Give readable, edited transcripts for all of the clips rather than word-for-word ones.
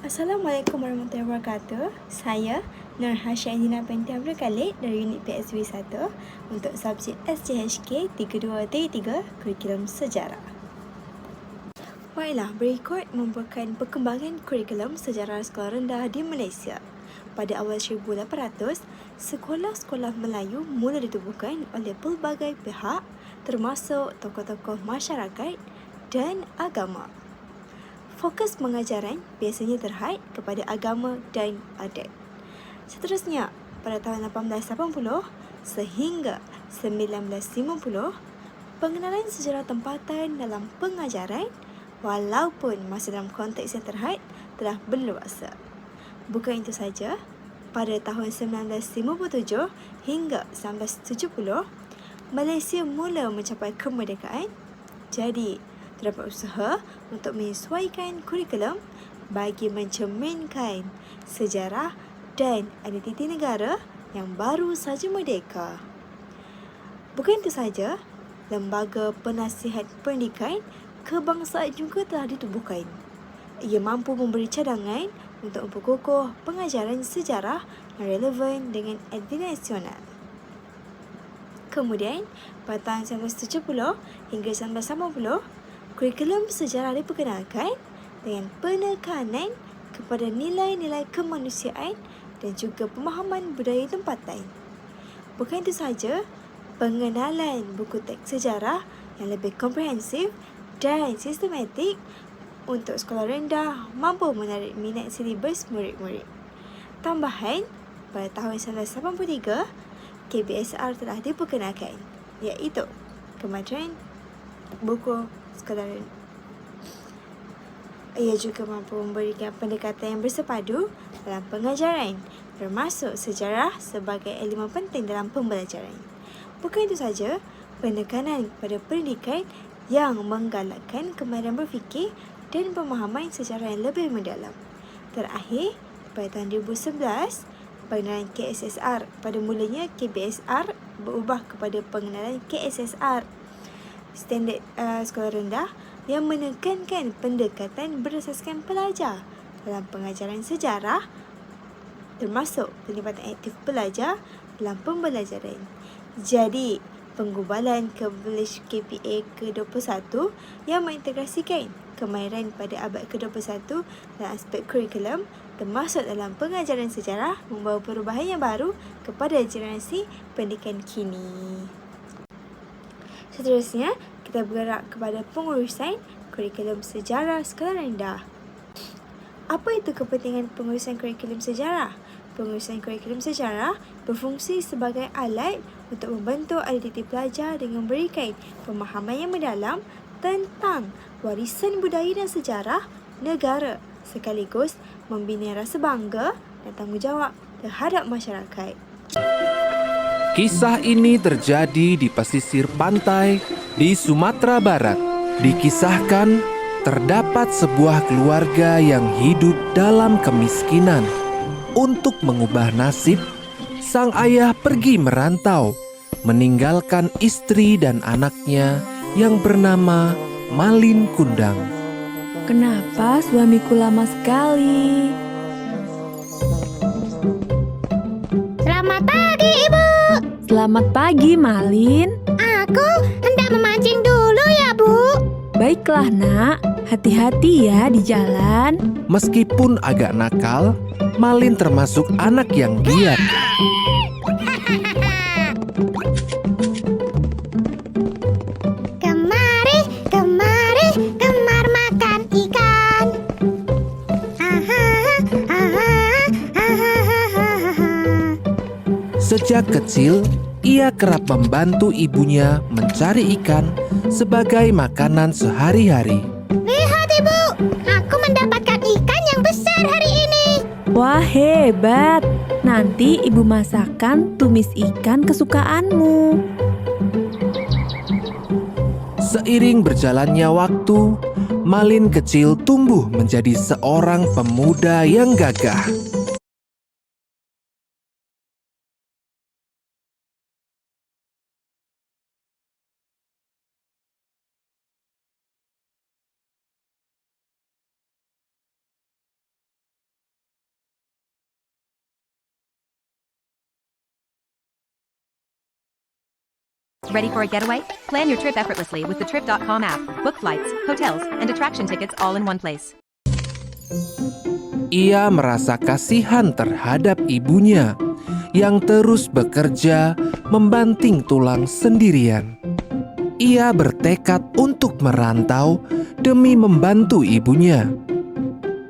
Assalamualaikum warahmatullahi wabarakatuh. Saya Nur Hasya Indina binti Abdul Khalid dari unit PSW 1 untuk subjek SJHK 3233 Kurikulum Sejarah. Baiklah, berikut merupakan perkembangan kurikulum sejarah sekolah rendah di Malaysia. Pada awal 1800, sekolah-sekolah Melayu mula ditubuhkan oleh pelbagai pihak termasuk tokoh-tokoh masyarakat dan agama. Fokus pengajaran biasanya terhad kepada agama dan adat. Seterusnya, pada tahun 1880 sehingga 1950, pengenalan sejarah tempatan dalam pengajaran walaupun masih dalam konteks yang terhad telah berleluasa. Bukan itu saja, pada tahun 1957 hingga 1970, Malaysia mula mencapai kemerdekaan. Jadi, terdapat usaha untuk menyesuaikan kurikulum bagi mencerminkan sejarah dan identiti negara yang baru saja merdeka. Bukan itu saja, Lembaga Penasihat Pendidikan Kebangsaan juga telah ditubuhkan. Ia mampu memberi cadangan untuk memperkukuh pengajaran sejarah yang relevan dengan identiti nasional. Kemudian, pada tahun 1970 hingga 1980, kurikulum sejarah diperkenalkan dengan penekanan kepada nilai-nilai kemanusiaan dan juga pemahaman budaya tempatan. Bukan itu saja, pengenalan buku teks sejarah yang lebih komprehensif dan sistematik untuk sekolah rendah mampu menarik minat silibus murid-murid. Tambahan, pada tahun 1983, KBSR telah diperkenalkan, iaitu Kementerian Buku Sekolah Rendah. Ia juga mampu memberikan pendekatan yang bersepadu dalam pengajaran, termasuk sejarah sebagai elemen penting dalam pembelajaran. Bukan itu saja, penekanan pada pendidikan yang menggalakkan kemahiran berfikir dan pemahaman sejarah yang lebih mendalam. Terakhir, pada tahun 2011, pengenalan KSSR, pada mulanya KBSR berubah kepada pengenalan KSSR, Standard Sekolah Rendah, yang menekankan pendekatan berasaskan pelajar dalam pengajaran sejarah, termasuk penglibatan aktif pelajar dalam pembelajaran. Jadi, penggubalan KPA ke-21 yang mengintegrasikan kemahiran pada abad ke-21 dalam aspek kurikulum termasuk dalam pengajaran sejarah membawa perubahan yang baru kepada generasi pendidikan kini. Seterusnya, kita bergerak kepada pengurusan kurikulum sejarah sekolah rendah. Apa itu kepentingan pengurusan kurikulum sejarah? Pengurusan kurikulum sejarah berfungsi sebagai alat untuk membentuk identiti pelajar dengan memberikan pemahaman yang mendalam tentang warisan budaya dan sejarah negara, sekaligus membina rasa bangga dan tanggungjawab terhadap masyarakat. Kisah ini terjadi di pesisir pantai di Sumatera Barat. Dikisahkan, terdapat sebuah keluarga yang hidup dalam kemiskinan. Untuk mengubah nasib, sang ayah pergi merantau, meninggalkan istri dan anaknya yang bernama Malin Kundang. Kenapa suamiku lama sekali? Selamat pagi, Ibu. Selamat pagi, Malin. Aku hendak memancing dulu ya, Bu. Baiklah, Nak. Hati-hati ya di jalan. Meskipun agak nakal, Malin termasuk anak yang giat. Kemari, kemari, kemar makan ikan. Sejak kecil, ia kerap membantu ibunya mencari ikan sebagai makanan sehari-hari. Lihat, Ibu. Aku mendapatkan ikan yang besar hari ini. Wah, hebat. Nanti ibu masakkan tumis ikan kesukaanmu. Seiring berjalannya waktu, Malin kecil tumbuh menjadi seorang pemuda yang gagah. Ready for a getaway? Plan your trip effortlessly with the Trip.com app. Book flights, hotels, and attraction tickets all in one place. Ia merasa kasihan terhadap ibunya yang terus bekerja membanting tulang sendirian. Ia bertekad untuk merantau demi membantu ibunya.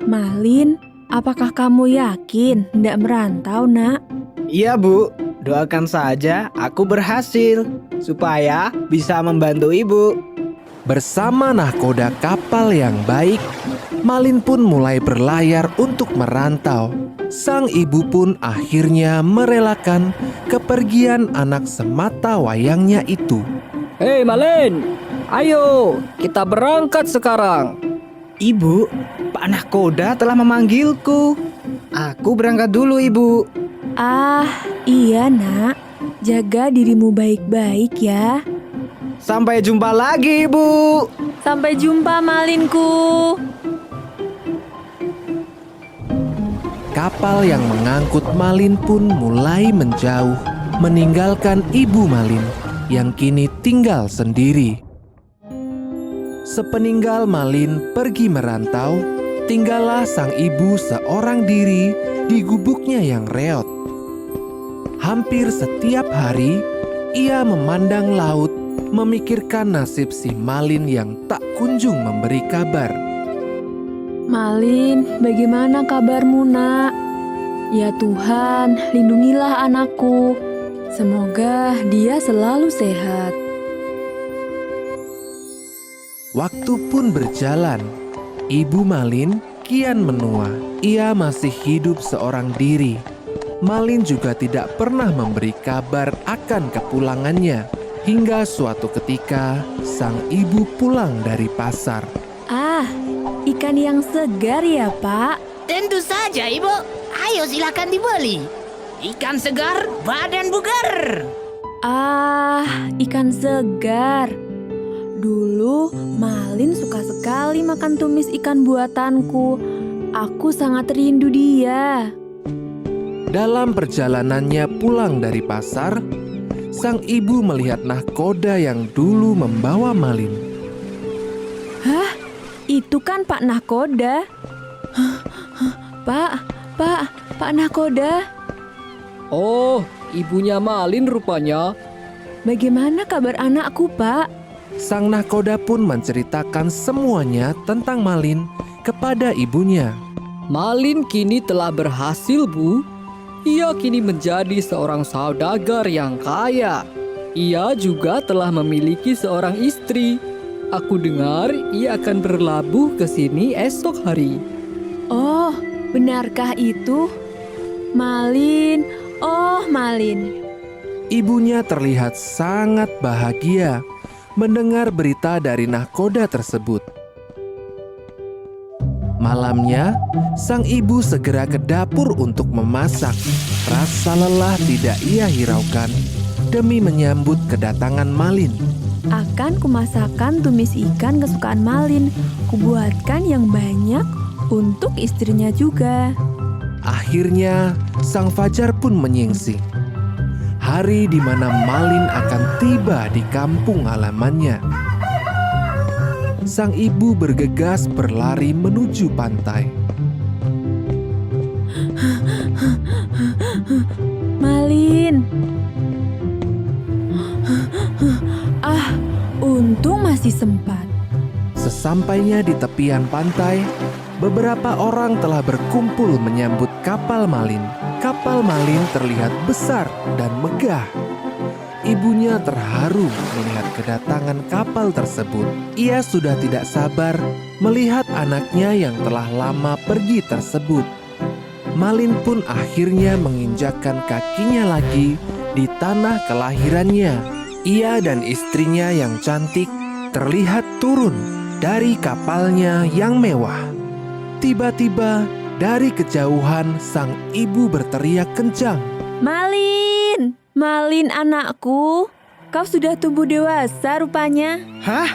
Malin, apakah kamu yakin hendak merantau, Nak? Iya, Bu. Doakan saja aku berhasil supaya bisa membantu ibu. Bersama nahkoda kapal yang baik, Malin pun mulai berlayar untuk merantau. Sang ibu pun akhirnya merelakan kepergian anak semata wayangnya itu. Hei Malin, ayo kita berangkat sekarang. Ibu, Pak Nahkoda telah memanggilku. Aku berangkat dulu, Ibu. Ah, iya Nak. Jaga dirimu baik-baik ya. Sampai jumpa lagi, Ibu. Sampai jumpa Malinku. Kapal yang mengangkut Malin pun mulai menjauh, meninggalkan ibu Malin yang kini tinggal sendiri. Sepeninggal Malin pergi merantau, tinggallah sang ibu seorang diri di gubuknya yang reot. Hampir setiap hari, ia memandang laut, memikirkan nasib si Malin yang tak kunjung memberi kabar. Malin, bagaimana kabarmu, Nak? Ya Tuhan, lindungilah anakku. Semoga dia selalu sehat. Waktu pun berjalan. Ibu Malin kian menua. Ia masih hidup seorang diri. Malin juga tidak pernah memberi kabar akan kepulangannya. Hingga suatu ketika, sang ibu pulang dari pasar. Ah, ikan yang segar ya, Pak? Tentu saja, Ibu. Ayo silakan dibeli. Ikan segar, badan bugar. Ah, ikan segar. Dulu Malin suka sekali makan tumis ikan buatanku. Aku sangat rindu dia. Dalam perjalanannya pulang dari pasar, sang ibu melihat nahkoda yang dulu membawa Malin. Hah? Itu kan Pak Nahkoda. Pak Nahkoda. Oh, ibunya Malin rupanya. Bagaimana kabar anakku, Pak? Sang nahkoda pun menceritakan semuanya tentang Malin kepada ibunya. Malin kini telah berhasil, Bu. Ia kini menjadi seorang saudagar yang kaya. Ia juga telah memiliki seorang istri. Aku dengar ia akan berlabuh ke sini esok hari. Oh, benarkah itu? Malin, oh Malin. Ibunya terlihat sangat bahagia mendengar berita dari nahkoda tersebut. Malamnya, sang ibu segera ke dapur untuk memasak. Rasa lelah tidak ia hiraukan demi menyambut kedatangan Malin. Akan kumasakkan tumis ikan kesukaan Malin. Kubuatkan yang banyak untuk istrinya juga. Akhirnya, sang fajar pun menyingsing. Hari di mana Malin akan tiba di kampung halamannya. Sang ibu bergegas berlari menuju pantai. Malin. Ah, untung masih sempat. Sesampainya di tepian pantai, beberapa orang telah berkumpul menyambut kapal Malin. Kapal Malin terlihat besar dan megah. Ibunya terharu melihat kedatangan kapal tersebut. Ia sudah tidak sabar melihat anaknya yang telah lama pergi tersebut. Malin pun akhirnya menginjakkan kakinya lagi di tanah kelahirannya. Ia dan istrinya yang cantik terlihat turun dari kapalnya yang mewah. Tiba-tiba dari kejauhan sang ibu berteriak kencang. Malin, Malin anakku, kau sudah tumbuh dewasa rupanya. Hah?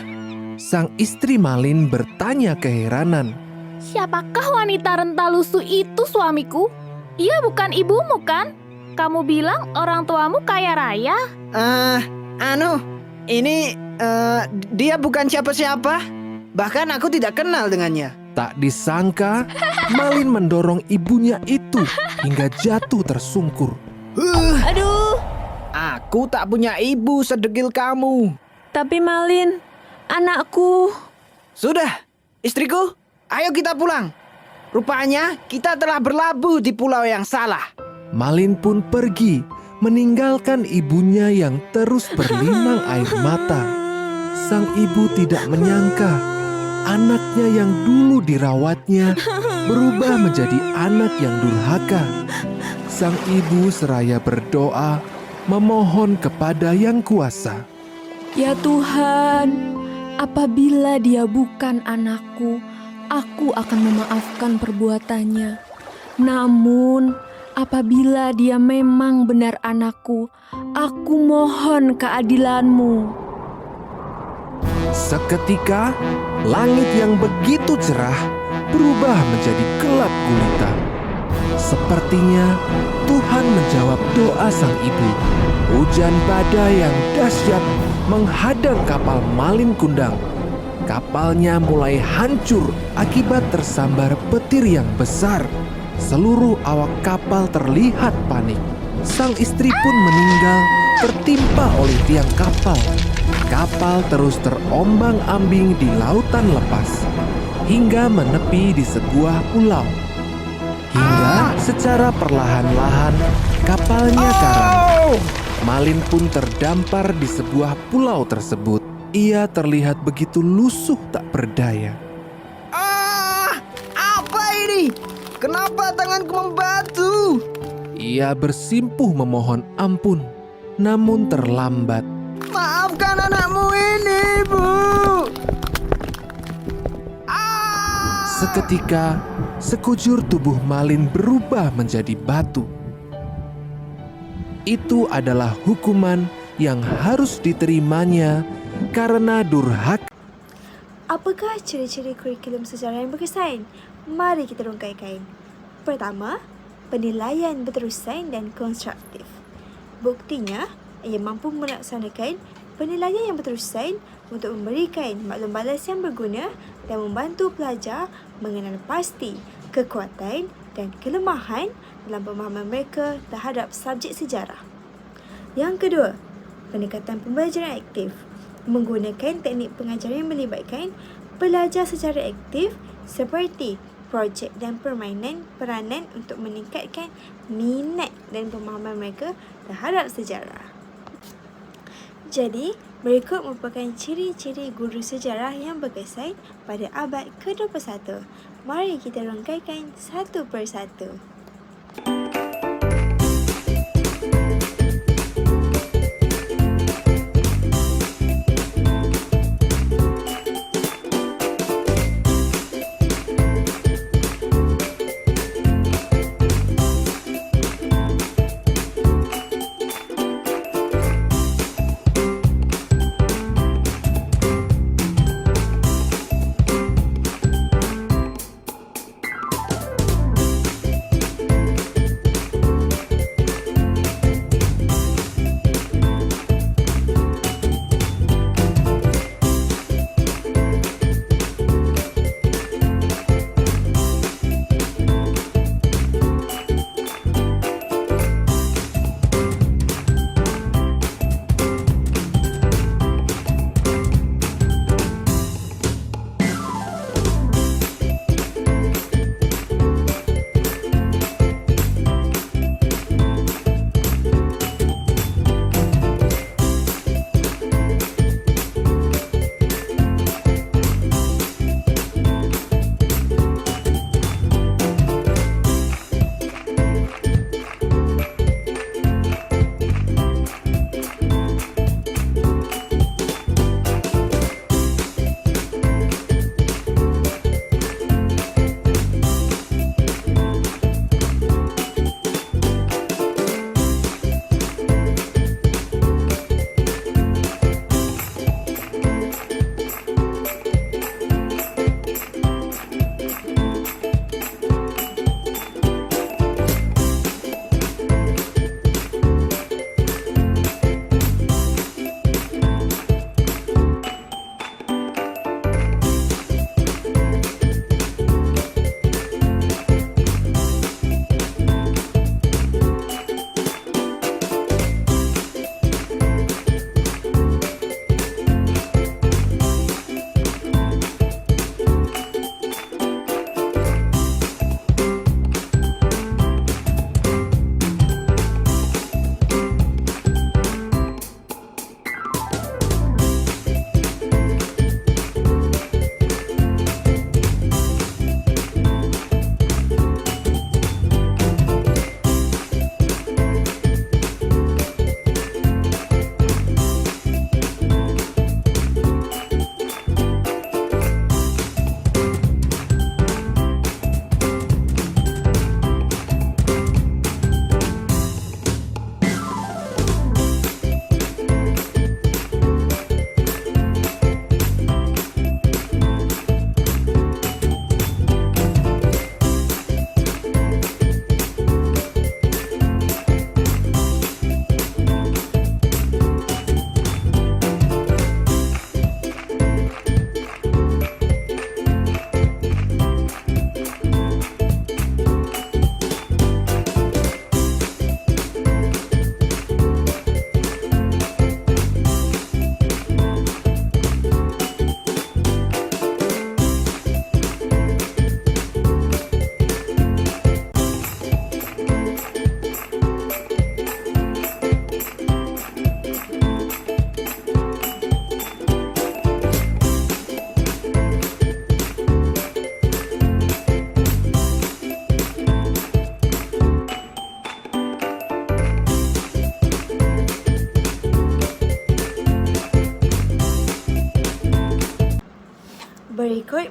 Sang istri Malin bertanya keheranan. Siapakah wanita renta lusuh itu, suamiku? Ia bukan ibumu kan? Kamu bilang orang tuamu kaya raya? Dia bukan siapa-siapa. Bahkan aku tidak kenal dengannya. Tak disangka, Malin mendorong ibunya itu hingga jatuh tersungkur. Aduh, Aku tak punya ibu sedegil kamu. Tapi Malin, anakku. Sudah, istriku, ayo kita pulang. Rupanya kita telah berlabuh di pulau yang salah. Malin pun pergi, meninggalkan ibunya yang terus berlinang air mata. Sang ibu tidak menyangka anaknya yang dulu dirawatnya berubah menjadi anak yang durhaka. Sang ibu seraya berdoa, memohon kepada Yang Kuasa. Ya Tuhan, apabila dia bukan anakku, aku akan memaafkan perbuatannya. Namun, apabila dia memang benar anakku, aku mohon keadilanmu. Seketika, langit yang begitu cerah berubah menjadi gelap gulita. Sepertinya Tuhan menjawab doa sang ibu. Hujan badai yang dahsyat menghadang kapal Malin Kundang. Kapalnya mulai hancur akibat tersambar petir yang besar. Seluruh awak kapal terlihat panik. Sang istri pun meninggal tertimpa oleh tiang kapal. Kapal terus terombang-ambing di lautan lepas hingga menepi di sebuah pulau. Hingga secara perlahan-lahan kapalnya karam. Malin pun terdampar di sebuah pulau tersebut. Ia terlihat begitu lusuh tak berdaya. Apa ini? Kenapa tanganku membatu? Ia bersimpuh memohon ampun, namun terlambat. Maafkan anakmu ini, Bu. Seketika, sekujur tubuh Malin berubah menjadi batu. Itu adalah hukuman yang harus diterimanya karena durhaka. apakah ciri-ciri kurikulum sejarah yang berkesan? Mari kita rungkaikan. Pertama, penilaian berterusan dan konstruktif. Buktinya, ia mampu melaksanakan penilaian yang berterusan untuk memberikan maklum balas yang berguna dan membantu pelajar mengenal pasti kekuatan dan kelemahan dalam pemahaman mereka terhadap subjek sejarah. Yang kedua, pendekatan pembelajaran aktif menggunakan teknik pengajaran yang melibatkan pelajar secara aktif seperti projek dan permainan peranan untuk meningkatkan minat dan pemahaman mereka terhadap sejarah. Jadi, berikut merupakan ciri-ciri guru sejarah yang berkesan pada abad ke-21. Mari kita rungkaikan satu persatu.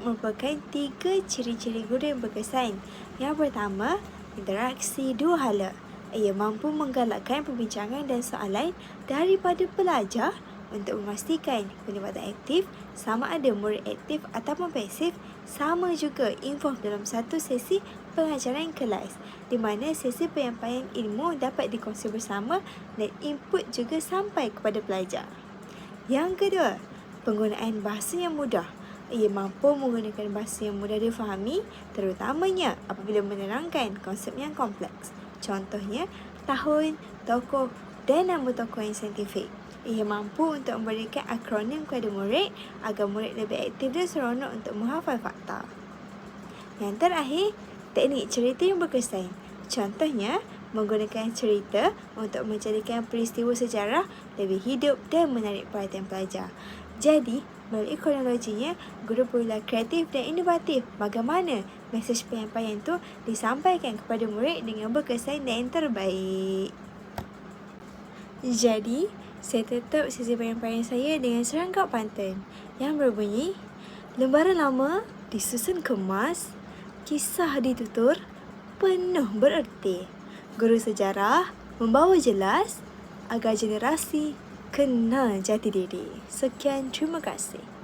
merupakan 3 ciri-ciri guru yang berkesan. Yang pertama, interaksi dua hala. Ia mampu menggalakkan perbincangan dan soalan daripada pelajar untuk memastikan penglibatan aktif sama ada murid aktif ataupun pasif, sama juga involve dalam satu sesi pengajaran kelas di mana sesi penyampaian ilmu dapat dikongsi bersama dan input juga sampai kepada pelajar. Yang kedua, penggunaan bahasa yang mudah. Ia mampu menggunakan bahasa yang mudah difahami, terutamanya apabila menerangkan konsep yang kompleks. Contohnya, tahun, tokoh dan nama tokoh yang saintifik. Ia mampu untuk memberikan akronim kepada murid agar murid lebih aktif dan seronok untuk menghafal fakta. Yang terakhir, teknik cerita yang berkesan. Contohnya, menggunakan cerita untuk menjadikan peristiwa sejarah lebih hidup dan menarik perhatian pelajar. Jadi, melalui kronologinya, guru perlulah kreatif dan inovatif bagaimana mesej penyampaian itu disampaikan kepada murid dengan berkesan dan yang terbaik. Jadi, saya tutup sesi penyampaian saya dengan serangkap pantun yang berbunyi, lembaran lama disusun kemas, kisah ditutur, penuh bererti. Guru sejarah membawa jelas agar generasi kenal jati diri. Sekian, terima kasih.